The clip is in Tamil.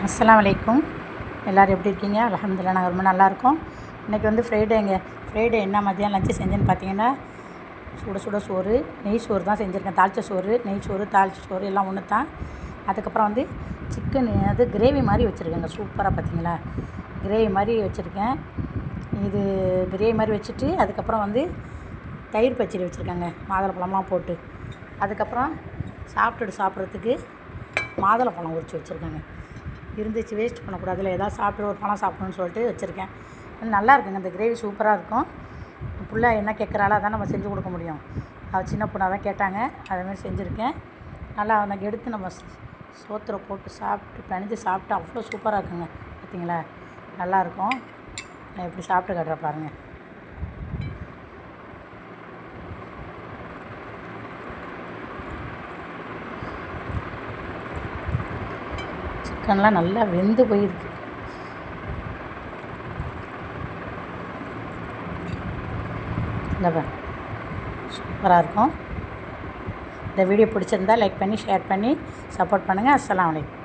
அஸ்ஸலாமு அலைக்கும். எல்லோரும் எப்படி இருக்கீங்க? அல்ஹம்துலில்லாஹ் நாங்கள் ரொம்ப நல்லாயிருக்கோம். இன்றைக்கி வந்து ஃப்ரைடே என்ன மதியம் லஞ்சு செஞ்சேன்னு பார்த்தீங்கன்னா, சுட சுட சோறு, நெய் சோறு தான் செஞ்சுருக்கேன். தாளித்த சோறு, நெய் சோறு, தாளித்த சோறு எல்லாம் ஒன்று தான். அதுக்கப்புறம் வந்து சிக்கன் கிரேவி மாதிரி வச்சுருக்கேங்க. சூப்பராக பார்த்தீங்களா, கிரேவி மாதிரி வச்சுருக்கேன். இது கிரேவி மாதிரி வச்சுட்டு அதுக்கப்புறம் வந்து தயிர் பச்சடி வச்சுருக்கேங்க, மாதுளம்பழம்லாம் போட்டு. அதுக்கப்புறம் சாப்பிட்றதுக்கு மாதுளம்பழம் உரித்து வச்சுருக்கேங்க. இருந்துச்சு, வேஸ்ட் பண்ணக்கூடாதுல, எதாவது சாப்பிட்டு ஒரு பழம் சாப்பிடணுன்னு சொல்லிட்டு வச்சுருக்கேன். நல்லா இருக்குங்க, இந்த கிரேவி சூப்பராக இருக்கும். புள்ள என்ன கேட்குறாளோ அதான் நம்ம செஞ்சு கொடுக்க முடியும். அது சின்ன பொண்ணாக தான் கேட்டாங்க, அதேமாதிரி செஞ்சுருக்கேன். நல்லா அதை எடுத்து நம்ம சோத்துல போட்டு பிணைஞ்சு சாப்பிட்டு அவ்வளோ சூப்பராக இருக்குங்க. பார்த்தீங்களா, நல்லாயிருக்கும். நான் எப்படி சாப்பிட்டு காட்டுறேன் பாருங்கள். சிக்கன்லாம் நல்லா வெந்து போயிருக்கு. இந்த சூப்பராக இருக்கும். இந்த வீடியோ பிடிச்சிருந்தால் லைக் பண்ணி ஷேர் பண்ணி சப்போர்ட் பண்ணுங்கள். அஸ்ஸலாமு அலைக்கும்.